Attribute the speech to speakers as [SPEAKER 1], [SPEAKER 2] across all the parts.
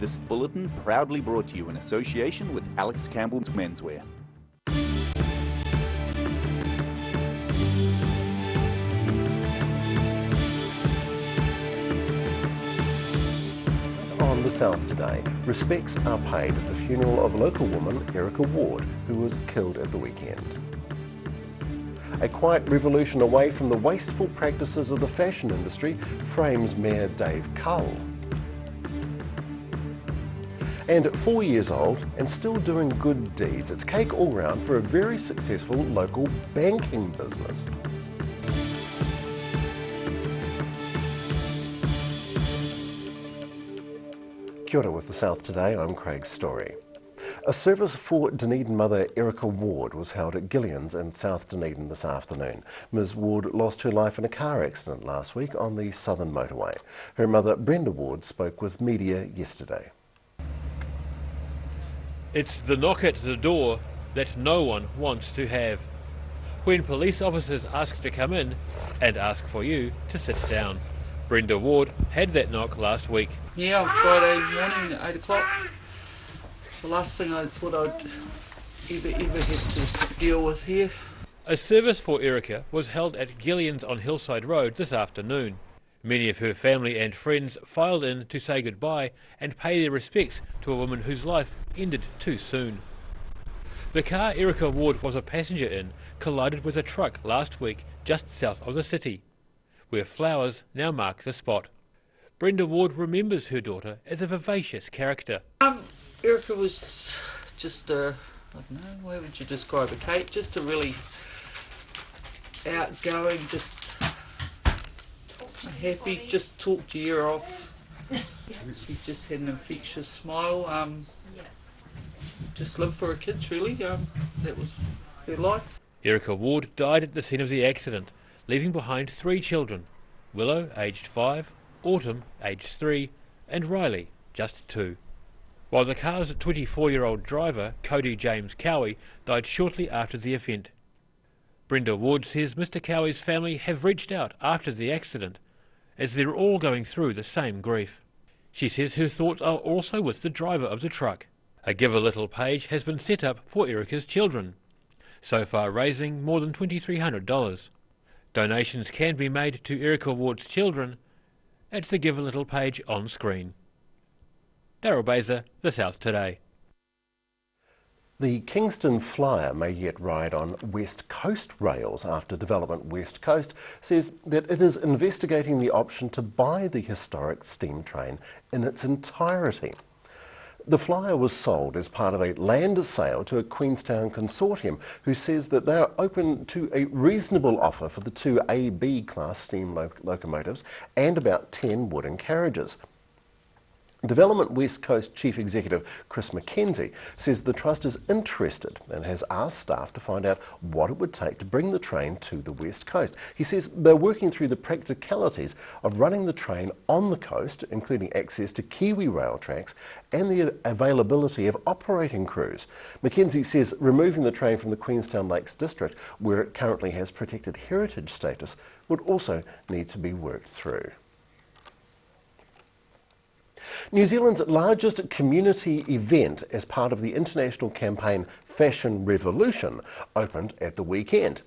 [SPEAKER 1] This bulletin proudly brought to you in association with Alex Campbell's Menswear.
[SPEAKER 2] On the South today, respects are paid at the funeral of local woman Erica Ward, who was killed at the weekend. A quiet revolution away from the wasteful practices of the fashion industry frames Mayor Dave Cull. And 4 years old and still doing good deeds. It's cake all round for a very successful local banking business. Kia ora with the South today, I'm Craig Story. A service for Dunedin mother Erica Ward was held at Gillian's in South Dunedin this afternoon. Ms Ward lost her life in a car accident last week on the Southern Motorway. Her mother Brenda Ward spoke with media yesterday.
[SPEAKER 3] It's the knock at the door that no one wants to have. When police officers ask to come in and ask for you to sit down. Brenda Ward had that knock last week.
[SPEAKER 4] Yeah, on Friday morning at 8 o'clock. It's the last thing I thought I'd ever have to deal with here.
[SPEAKER 3] A service for Erica was held at Gillian's on Hillside Road this afternoon. Many of her family and friends filed in to say goodbye and pay their respects to a woman whose life ended too soon. The car Erica Ward was a passenger in collided with a truck last week just south of the city, where flowers now mark the spot. Brenda Ward remembers her daughter as a vivacious character.
[SPEAKER 4] Erica was just I don't know, how would you describe her, Kate? Just a really outgoing, just happy, just talked your ear off. She just had an infectious smile. Just lived for her kids, really. That was her life.
[SPEAKER 3] Erica Ward died at the scene of the accident, leaving behind 3 children: Willow, aged 5, Autumn, aged 3, and Riley, just 2. While the car's 24-year-old driver, Cody James Cowie, died shortly after the event. Brenda Ward says Mr Cowie's family have reached out after the accident, as they're all going through the same grief. She says her thoughts are also with the driver of the truck. A Give a Little page has been set up for Erica's children, so far raising more than $2,300. Donations can be made to Erica Ward's children at the Give a Little page on screen. Daryl Baser, The South Today.
[SPEAKER 2] The Kingston Flyer may yet ride on West Coast rails after Development West Coast says that it is investigating the option to buy the historic steam train in its entirety. The Flyer was sold as part of a land sale to a Queenstown consortium who says that they are open to a reasonable offer for the 2 AB class steam locomotives and about 10 wooden carriages. Development West Coast Chief Executive Chris McKenzie says the Trust is interested and has asked staff to find out what it would take to bring the train to the West Coast. He says they're working through the practicalities of running the train on the coast, including access to Kiwi rail tracks and the availability of operating crews. McKenzie says removing the train from the Queenstown Lakes District, where it currently has protected heritage status, would also need to be worked through. New Zealand's largest community event as part of the international campaign Fashion Revolution opened at the weekend.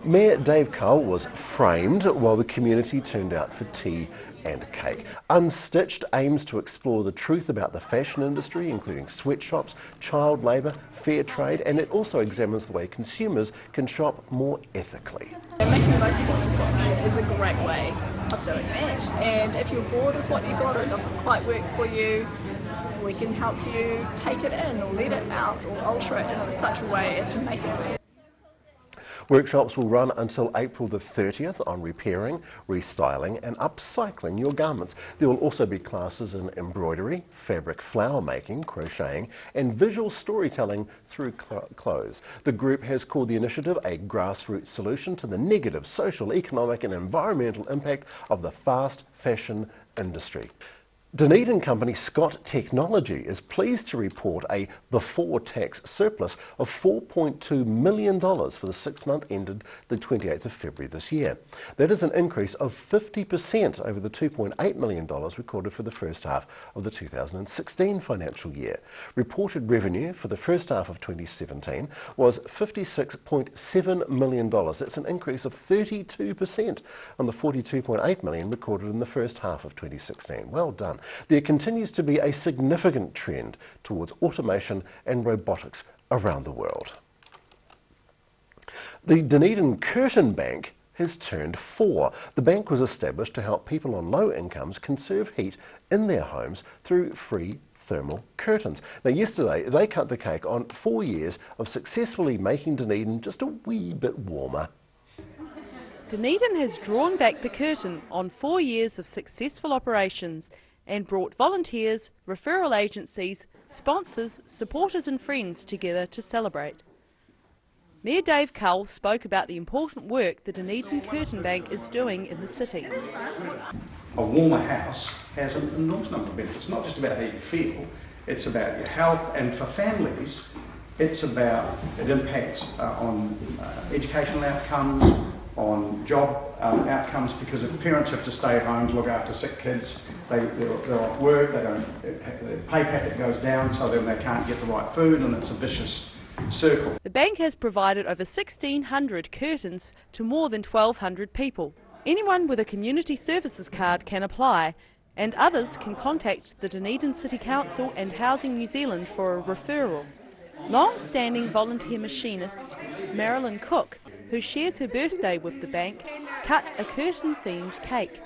[SPEAKER 2] Mayor Dave Cull was framed while the community turned out for tea and cake. Unstitched aims to explore the truth about the fashion industry, including sweatshops, child labour, fair trade, and it also examines the way consumers can shop more ethically.
[SPEAKER 5] Making the most of what you've got is a great way of doing that, and if you're bored with what you've got or it doesn't quite work for you, we can help you take it in or let it out or alter it in such a way as to make it work.
[SPEAKER 2] Workshops will run until April the 30th on repairing, restyling and upcycling your garments. There will also be classes in embroidery, fabric flower making, crocheting and visual storytelling through clothes. The group has called the initiative a grassroots solution to the negative social, economic and environmental impact of the fast fashion industry. Dunedin company Scott Technology is pleased to report a before-tax surplus of $4.2 million for the 6th month ended the 28th of February this year. That is an increase of 50% over the $2.8 million recorded for the first half of the 2016 financial year. Reported revenue for the first half of 2017 was $56.7 million. That's an increase of 32% on the $42.8 million recorded in the first half of 2016. Well done. There continues to be a significant trend towards automation and robotics around the world. The Dunedin Curtain Bank has turned 4. The bank was established to help people on low incomes conserve heat in their homes through free thermal curtains. Now, yesterday they cut the cake on 4 years of successfully making Dunedin just a wee bit warmer.
[SPEAKER 6] Dunedin has drawn back the curtain on 4 years of successful operations and brought volunteers, referral agencies, sponsors, supporters and friends together to celebrate. Mayor Dave Cull spoke about the important work the Dunedin Curtain Bank is doing in the city.
[SPEAKER 7] A warmer house has an enormous number of benefits. It's not just about how you feel, it's about your health, and for families it impacts on educational outcomes, on job outcomes, because if parents have to stay at home to look after sick kids, they're off work, their pay packet goes down, so then they can't get the right food, and it's a vicious circle.
[SPEAKER 6] The bank has provided over 1,600 curtains to more than 1,200 people. Anyone with a community services card can apply, and others can contact the Dunedin City Council and Housing New Zealand for a referral. Long-standing volunteer machinist Marilyn Cook, who shares her birthday with the bank, cut a curtain-themed cake.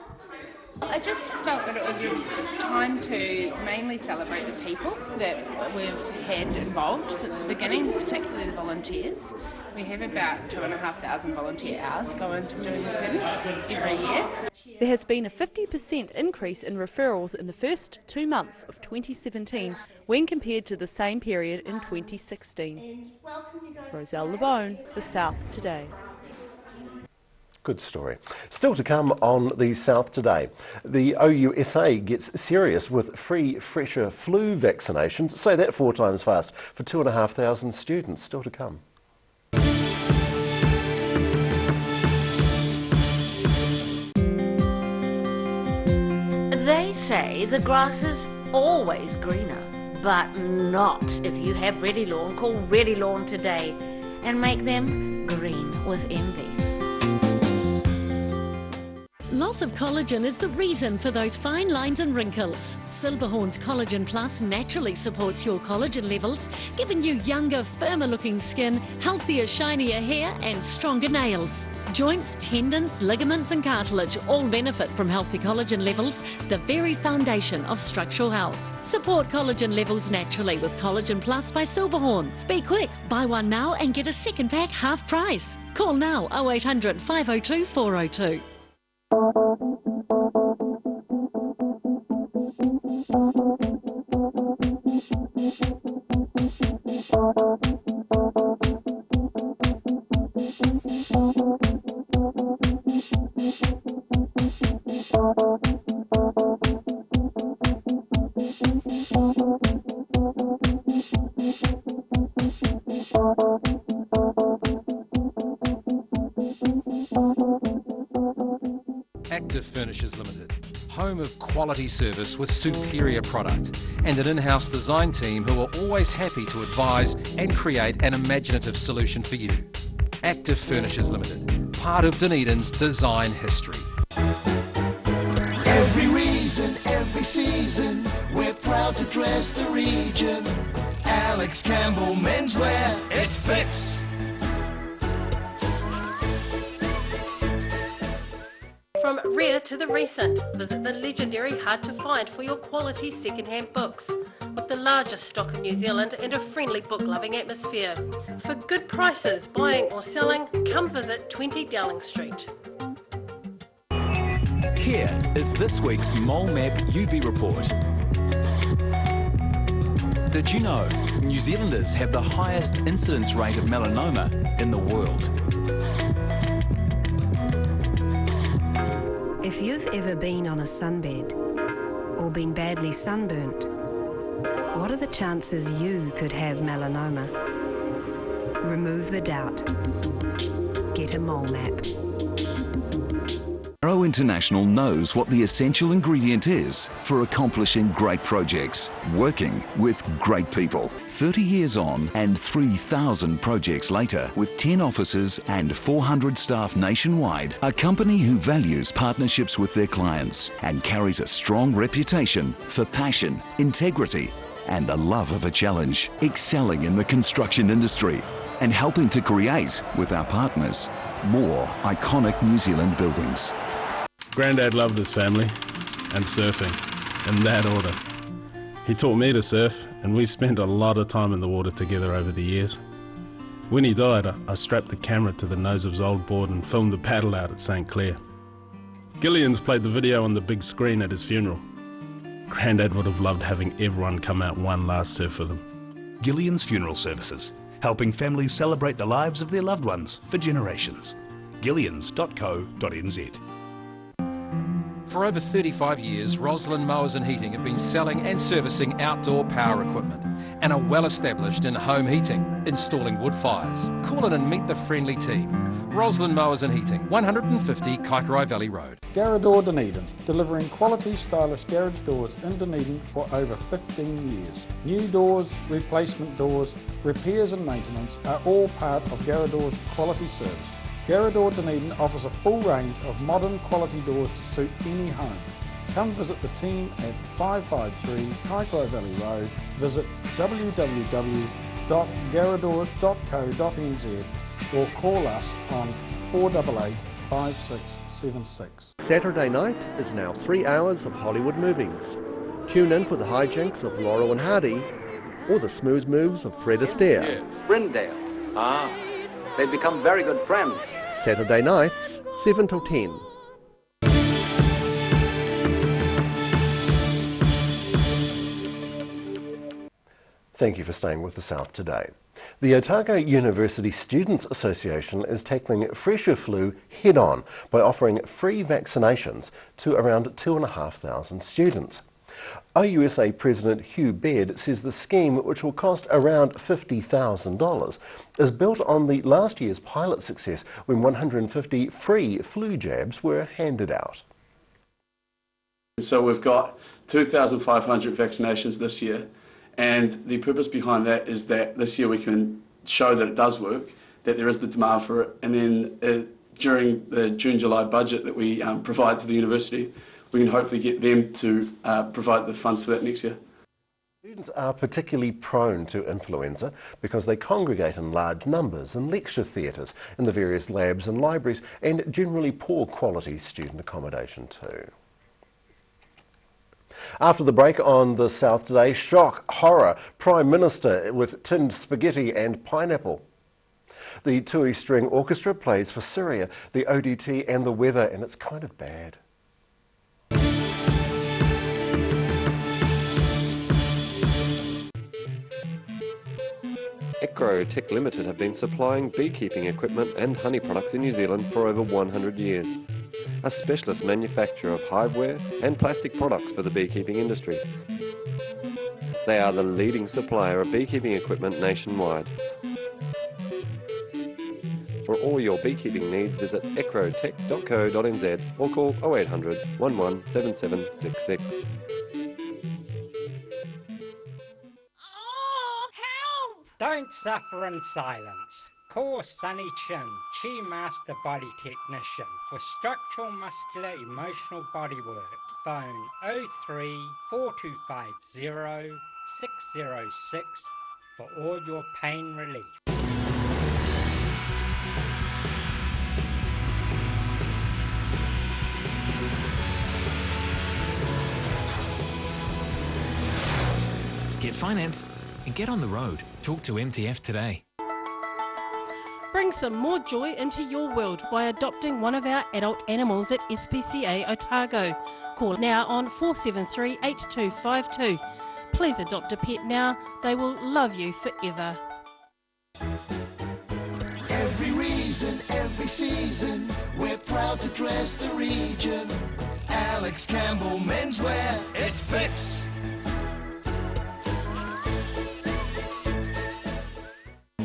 [SPEAKER 8] I just felt that it was a time to mainly celebrate the people that we've had involved since the beginning, particularly the volunteers. We have about 2,500 volunteer hours going to doing the curtains every year.
[SPEAKER 6] There has been a 50% increase in referrals in the first 2 months of 2017 when compared to the same period in 2016. Roselle LeBone, The South Today.
[SPEAKER 2] Good story. Still to come on The South Today. The OUSA gets serious with free fresher flu vaccinations. Say that 4 times fast for 2,500 students. Still to come.
[SPEAKER 9] They say the grass is always greener, but not if you have Ready Lawn. Call Ready Lawn today and make them green with envy.
[SPEAKER 10] Loss of collagen is the reason for those fine lines and wrinkles. Silberhorn's Collagen Plus naturally supports your collagen levels, giving you younger, firmer looking skin, healthier, shinier hair and stronger nails. Joints, tendons, ligaments and cartilage all benefit from healthy collagen levels, the very foundation of structural health. Support collagen levels naturally with Collagen Plus by Silberhorn. Be quick, buy one now and get a second pack half price. Call now 0800 502 402.
[SPEAKER 11] Active Furnishers Limited, home of quality service with superior product and an in-house design team who are always happy to advise and create an imaginative solution for you. Active Furnishers Limited, part of Dunedin's design history.
[SPEAKER 12] Every reason, every season, we're proud to dress the region. Alex Campbell Menswear, it fits.
[SPEAKER 13] From rare to the recent, visit the legendary Hard to Find for your quality second-hand books. With the largest stock in New Zealand and a friendly book-loving atmosphere. For good prices, buying or selling, come visit 20 Dowling Street.
[SPEAKER 14] Here is this week's Mole Map UV report. Did you know New Zealanders have the highest incidence rate of melanoma in the world?
[SPEAKER 15] If you've ever been on a sunbed or been badly sunburnt? What are the chances you could have melanoma? Remove the doubt. Get a mole map.
[SPEAKER 16] Arrow International knows what the essential ingredient is for accomplishing great projects, working with great people. 30 years on and 3,000 projects later, with 10 offices and 400 staff nationwide, a company who values partnerships with their clients and carries a strong reputation for passion, integrity, and the love of a challenge, excelling in the construction industry and helping to create, with our partners, more iconic New Zealand buildings.
[SPEAKER 17] Grandad loved his family and surfing, in that order. He taught me to surf, and we spent a lot of time in the water together over the years. When he died, I strapped the camera to the nose of his old board and filmed the paddle out at St. Clair. Gillian's played the video on the big screen at his funeral. Grandad would have loved having everyone come out one last surf with him.
[SPEAKER 18] Gillian's Funeral Services, helping families celebrate the lives of their loved ones for generations. Gillians.co.nz.
[SPEAKER 11] For over 35 years, Roslyn Mowers and Heating have been selling and servicing outdoor power equipment and are well established in home heating, installing wood fires. Call in and meet the friendly team. Roslyn Mowers and Heating, 150 Kaikorai Valley Road.
[SPEAKER 19] Garrador Dunedin, delivering quality stylish garage doors in Dunedin for over 15 years. New doors, replacement doors, repairs and maintenance are all part of Garrador's quality service. Garrador Dunedin offers a full range of modern quality doors to suit any home. Come visit the team at 553 Kaikorai Valley Road. Visit www.garrador.co.nz or call us on 488 5676.
[SPEAKER 2] Saturday night is now 3 hours of Hollywood movies. Tune in for the hijinks of Laurel and Hardy or the smooth moves of Fred Astaire.
[SPEAKER 20] Sprindale. They've become very good friends.
[SPEAKER 2] Saturday nights, 7 till 10. Thank you for staying with the South today. The Otago University Students Association is tackling fresher flu head-on by offering free vaccinations to around 2,500 students. OUSA President Hugh Baird says the scheme, which will cost around $50,000, is built on the last year's pilot success when 150 free flu jabs were handed out.
[SPEAKER 21] So we've got 2,500 vaccinations this year, and the purpose behind that is that this year we can show that it does work, that there is the demand for it, and then during the June-July budget that we provide to the university, we can hopefully get them to provide the funds for that next year.
[SPEAKER 2] Students are particularly prone to influenza because they congregate in large numbers in lecture theatres, in the various labs and libraries, and generally poor quality student accommodation too. After the break on the South today, shock, horror, Prime Minister with tinned spaghetti and pineapple. The Tui String Orchestra plays for Syria, the ODT and the weather, and it's kind of bad.
[SPEAKER 22] Ecrotech Limited have been supplying beekeeping equipment and honey products in New Zealand for over 100 years. A specialist manufacturer of hiveware and plastic products for the beekeeping industry. They are the leading supplier of beekeeping equipment nationwide. For all your beekeeping needs, visit ecrotech.co.nz or call 0800 117766.
[SPEAKER 23] Don't suffer in silence. Call Sunny Chin, Chi Master Body Technician, for structural, muscular, emotional bodywork. Phone 03 4250 606 for all your pain relief.
[SPEAKER 24] Get finance and get on the road. Talk to MTF today.
[SPEAKER 13] Bring some more joy into your world by adopting one of our adult animals at SPCA Otago. Call now on 473 8252. Please adopt a pet now. They will love you forever.
[SPEAKER 12] Every reason, every season, we're proud to dress the region. Alex Campbell Menswear, it fits.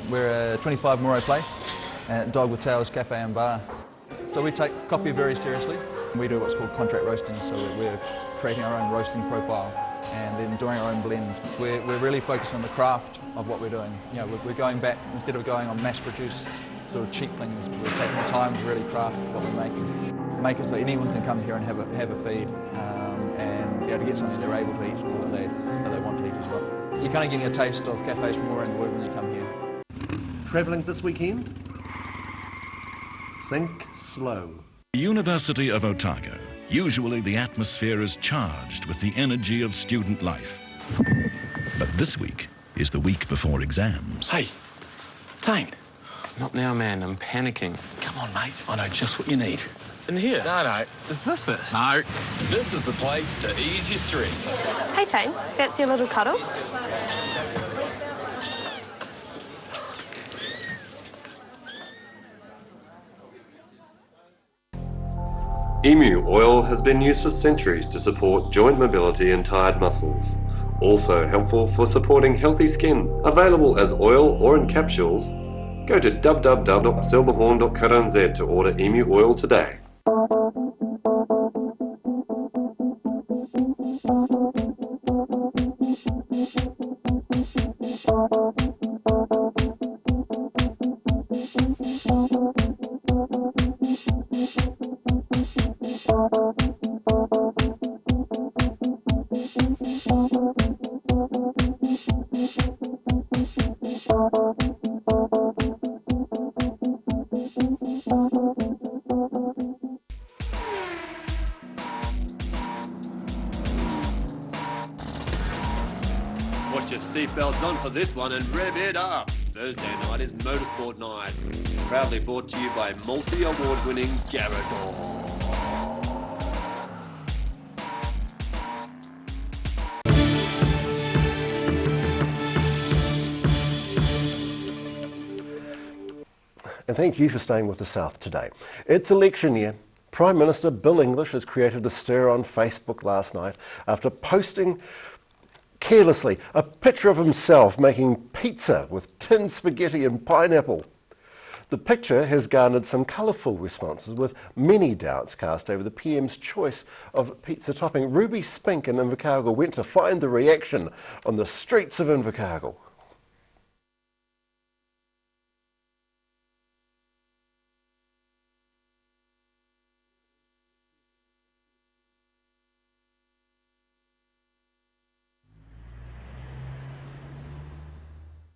[SPEAKER 1] We're at 25 Moray Place at Dog with Tails Cafe and Bar. So we take coffee very seriously. We do what's called contract roasting, so we're creating our own roasting profile and then doing our own blends. We're really focused on the craft of what we're doing. You know, we're going back, instead of going on mass-produced sort of cheap things, we're taking the time to really craft what we're making. Make it so anyone can come here and have a feed and be able to get something they're able to eat or that they want to eat as well. You're kind of getting a taste of cafes from all around the world when you come here.
[SPEAKER 2] Travelling this weekend? Think slow.
[SPEAKER 3] University of Otago. Usually the atmosphere is charged with the energy of student life. But this week is the week before exams.
[SPEAKER 24] Hey, Dane. Not now, man. I'm panicking. Come on, mate. I know just what you need. In here? No. Is this it? No. This is the place to ease your stress.
[SPEAKER 4] Hey, Tane. Fancy a little cuddle?
[SPEAKER 22] Emu oil has been used for centuries to support joint mobility and tired muscles. Also helpful for supporting healthy skin. Available as oil or in capsules. Go to www.silverhorn.co.nz to order emu oil today.
[SPEAKER 5] Put your seatbelts on for this one and rev it up. Thursday night is Motorsport Night. Proudly brought to you by multi-award-winning Garrador.
[SPEAKER 2] And thank you for staying with the South today. It's election year. Prime Minister Bill English has created a stir on Facebook last night after posting carelessly a picture of himself making pizza with tinned spaghetti and pineapple. The picture has garnered some colourful responses, with many doubts cast over the PM's choice of pizza topping. Ruby Spink in Invercargill went to find the reaction on the streets of Invercargill.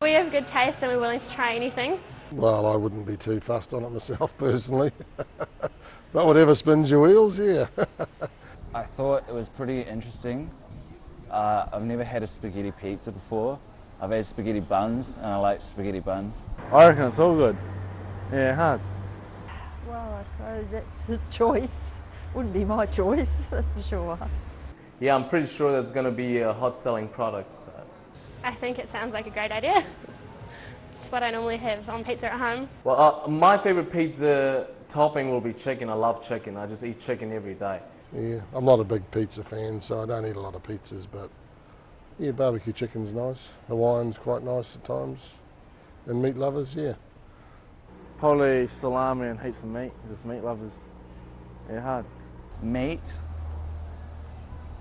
[SPEAKER 4] We have good taste and we're willing to try anything.
[SPEAKER 25] Well, I wouldn't be too fussed on it myself personally. But whatever spins your wheels, yeah.
[SPEAKER 26] I thought it was pretty interesting. I've never had a spaghetti pizza before. I've had spaghetti buns and I like spaghetti buns.
[SPEAKER 27] I reckon it's all good. Yeah, hard.
[SPEAKER 28] Well, I suppose that's his choice. Wouldn't be my choice, that's for sure.
[SPEAKER 29] Yeah, I'm pretty sure that's going to be a hot selling product. So.
[SPEAKER 4] I think it sounds like a great idea. It's what I normally have on pizza at home.
[SPEAKER 29] Well, my favorite pizza topping will be chicken. I love chicken. I just eat chicken every day.
[SPEAKER 25] Yeah, I'm not a big pizza fan, so I don't eat a lot of pizzas, but yeah, barbecue chicken's nice. Hawaiian's quite nice at times. And meat lovers, yeah.
[SPEAKER 27] Probably salami and heaps of meat, just meat lovers. Yeah, hard.
[SPEAKER 26] Meat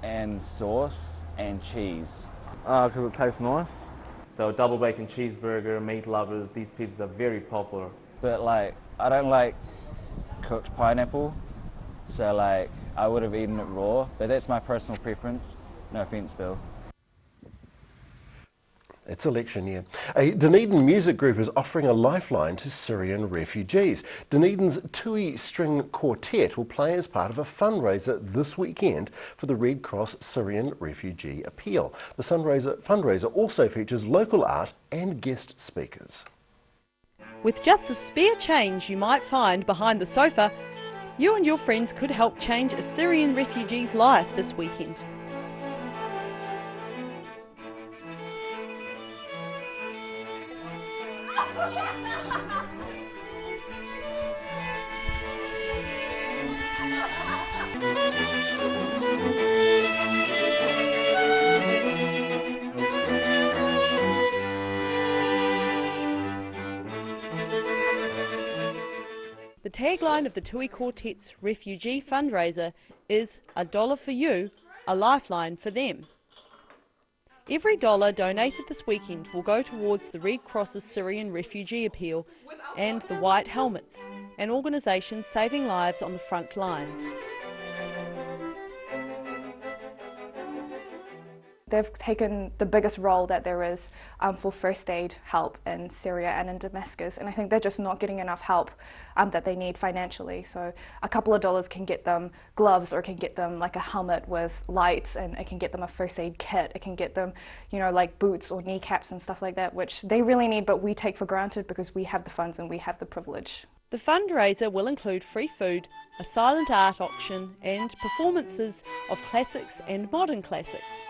[SPEAKER 26] and sauce and cheese.
[SPEAKER 27] Because it tastes nice.
[SPEAKER 29] So double bacon cheeseburger, meat lovers, these pizzas are very popular.
[SPEAKER 26] But like, I don't like cooked pineapple, so like, I would have eaten it raw, but that's my personal preference. No offence, Bill.
[SPEAKER 2] It's election year. A Dunedin music group is offering a lifeline to Syrian refugees. Dunedin's Tui String Quartet will play as part of a fundraiser this weekend for the Red Cross Syrian Refugee Appeal. The fundraiser also features local art and guest speakers.
[SPEAKER 6] With just the spare change you might find behind the sofa, you and your friends could help change a Syrian refugee's life this weekend. The tagline of the Tui Quartet's refugee fundraiser is "A dollar for you, a lifeline for them." Every dollar donated this weekend will go towards the Red Cross's Syrian refugee appeal and the White Helmets, an organisation saving lives on the front lines.
[SPEAKER 7] They've taken the biggest role that there is for first aid help in Syria and in Damascus, and I think they're just not getting enough help that they need financially. So a couple of dollars can get them gloves, or it can get them like a helmet with lights, and it can get them a first aid kit. It can get them, you know, like boots or kneecaps and stuff like that, which they really need, but we take for granted because we have the funds and we have the privilege.
[SPEAKER 6] The fundraiser will include free food, a silent art auction, and performances of classics and modern classics.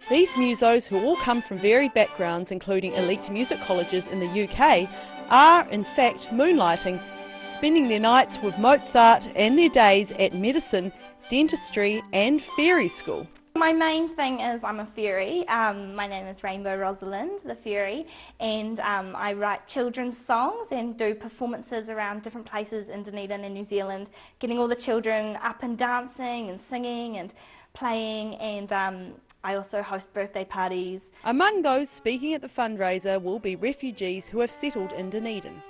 [SPEAKER 6] These musos, who all come from varied backgrounds including elite music colleges in the UK, are in fact moonlighting, spending their nights with Mozart and their days at medicine, dentistry and fairy school.
[SPEAKER 8] My main thing is I'm a fairy. My name is Rainbow Rosalind, the fairy, and I write children's songs and do performances around different places in Dunedin and New Zealand, getting all the children up and dancing and singing and playing, and I also host birthday parties.
[SPEAKER 6] Among those speaking at the fundraiser will be refugees who have settled in Dunedin.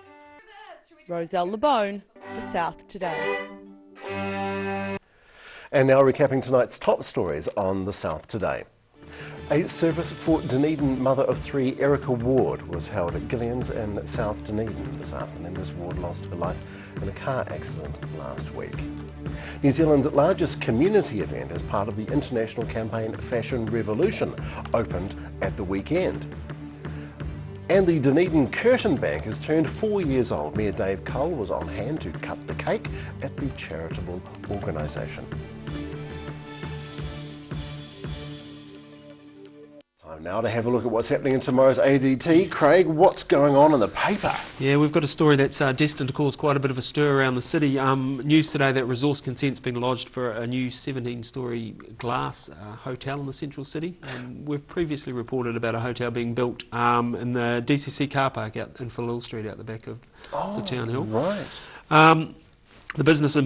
[SPEAKER 6] Roselle LeBone, The South Today.
[SPEAKER 2] And now recapping tonight's top stories on The South Today. A service for Dunedin mother of three Erica Ward was held at Gillian's in South Dunedin this afternoon. Miss Ward lost her life in a car accident last week. New Zealand's largest community event as part of the international campaign Fashion Revolution opened at the weekend. And the Dunedin Curtain Bank has turned 4 years old. Mayor Dave Cole was on hand to cut the cake at the charitable organisation. Time now to have a look at what's happening in tomorrow's ADT. Craig, what's going on in the paper?
[SPEAKER 9] Yeah, we've got a story that's destined to cause quite a bit of a stir around the city. News today that resource consent's been lodged for a new 17-storey glass hotel in the central city. We've previously reported about a hotel being built in the DCC car park out in Phil Street out the back of the town hill.
[SPEAKER 2] Right.
[SPEAKER 9] The businessman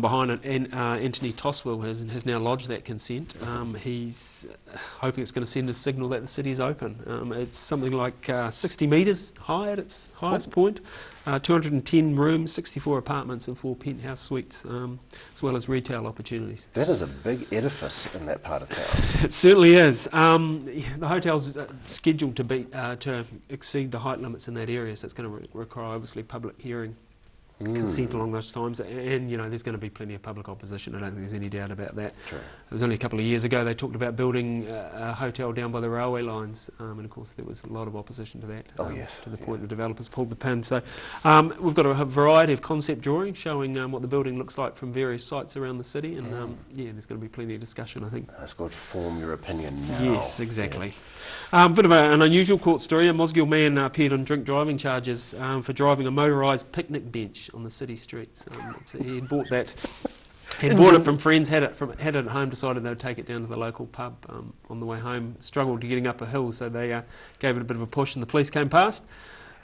[SPEAKER 9] behind it, Anthony Toswell, has now lodged that consent. He's hoping it's going to send a signal that the city is open. It's something like 60 metres high at its highest point, 210 rooms, 64 apartments and 4 penthouse suites, as well as retail opportunities.
[SPEAKER 2] That is a big edifice in that part of town.
[SPEAKER 9] It certainly is. The hotel's scheduled to exceed the height limits in that area, so it's going to require obviously public hearing. Consent along those times, and you know there's going to be plenty of public opposition. I don't think there's any doubt about that.
[SPEAKER 2] True.
[SPEAKER 9] It was only a couple of years ago they talked about building a hotel down by the railway lines, and of course there was a lot of opposition to that. To the point the developers pulled the pin. So we've got a variety of concept drawings showing what the building looks like from various sites around the city, and yeah, there's going to be plenty of discussion, I think.
[SPEAKER 2] That's good. Form your opinion now.
[SPEAKER 9] Yes, exactly. Bit of an unusual court story. A Mosgiel man appeared on drink driving charges for driving a motorised picnic bench on the city streets. He had bought that. He'd bought it from friends, had it at home, decided they would take it down to the local pub on the way home, struggled to getting up a hill, so they gave it a bit of a push and the police came past.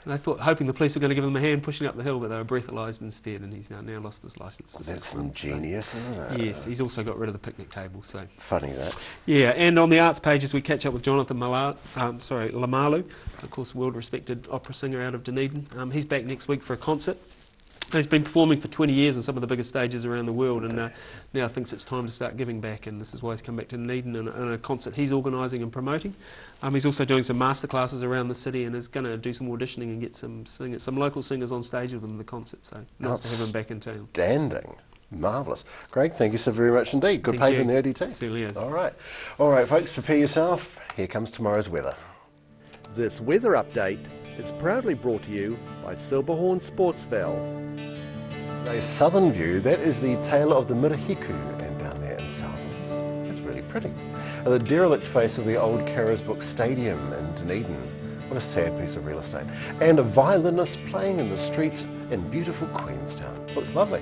[SPEAKER 9] And they thought, hoping the police were going to give them a hand pushing up the hill, but they were breathalyzed instead, and he's now lost his licence.
[SPEAKER 2] That's ingenious, isn't it?
[SPEAKER 9] Yes, he's also got rid of the picnic table. So
[SPEAKER 2] funny that.
[SPEAKER 9] Yeah, and on the arts pages we catch up with Jonathan Lamalu, of course, world-respected opera singer out of Dunedin. He's back next week for a concert. He's been performing for 20 years on some of the biggest stages around the world, and now thinks it's time to start giving back, and this is why he's come back to Dunedin in a concert he's organising and promoting. He's also doing some masterclasses around the city and is going to do some auditioning and get some local singers on stage with him in the concert, so nice to have him back in town.
[SPEAKER 2] Outstanding. Marvellous. Greg, thank you so very much indeed. Good paper in the ODT.
[SPEAKER 9] It certainly is.
[SPEAKER 2] All right, folks, prepare yourself. Here comes tomorrow's weather.
[SPEAKER 10] This weather update is proudly brought to you by Silberhorn Sportsfell.
[SPEAKER 2] A southern view, that is the tail of the Mirahiku, and down there in Southland. It's really pretty. The derelict face of the old Carisbrook Stadium in Dunedin. What a sad piece of real estate. And a violinist playing in the streets in beautiful Queenstown. Looks lovely.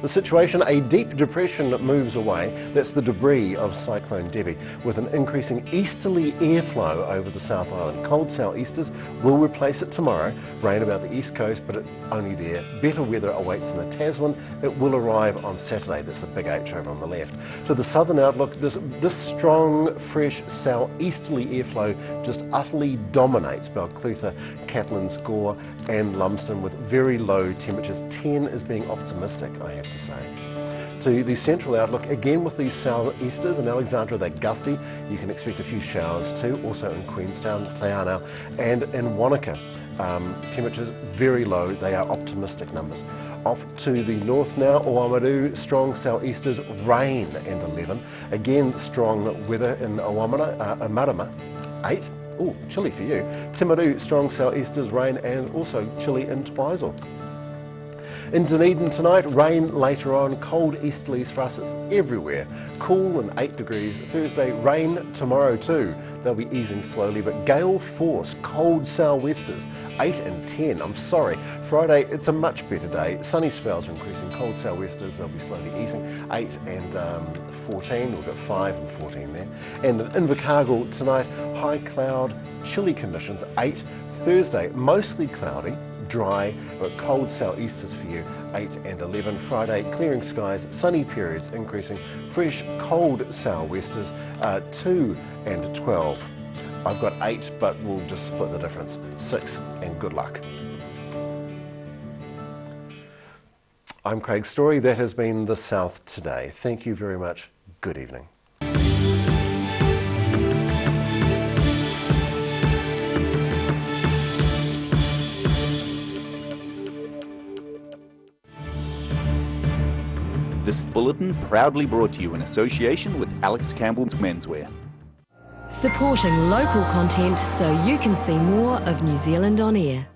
[SPEAKER 2] The situation, a deep depression moves away. That's the debris of Cyclone Debbie, with an increasing easterly airflow over the South Island. Cold southeasters will replace it tomorrow. Rain about the east coast, but only there. Better weather awaits in the Tasman. It will arrive on Saturday. That's the big H over on the left. To the southern outlook, this strong, fresh southeasterly airflow just utterly dominates Balclutha, Catlins, Gore and Lumsden with very low temperatures. 10 is being optimistic, I have to say. To the central outlook, again with these southeasters in Alexandra, they're gusty. You can expect a few showers too, also in Queenstown, Te Anau and in Wanaka. Temperatures very low, they are optimistic numbers. Off to the north now, Oamaru, strong southeasters, rain and 11. Again, strong weather in Marama, 8. Oh, chilly for you. Timaru, strong southeasters, rain and also chilly in Twizel. In Dunedin tonight, rain later on, cold easterlies for us, it's everywhere. Cool and 8 degrees. Thursday, rain tomorrow too. They'll be easing slowly, but gale force, cold southwesters, 8 and 10. I'm sorry. Friday, it's a much better day. Sunny spells are increasing, cold southwesters, they'll be slowly easing, 8 and 14. We've got 5 and 14 there. And in Invercargill tonight, high cloud, chilly conditions, 8. Thursday, mostly cloudy, dry, but cold southeasters for you, 8 and 11. Friday, clearing skies, sunny periods increasing, fresh, cold southwesters, 2 and 12. I've got 8, but we'll just split the difference, 6, and good luck. I'm Craig Story. That has been The South Today. Thank you very much. Good evening.
[SPEAKER 10] This bulletin proudly brought to you in association with Alex Campbell's Menswear.
[SPEAKER 11] Supporting local content so you can see more of New Zealand on air.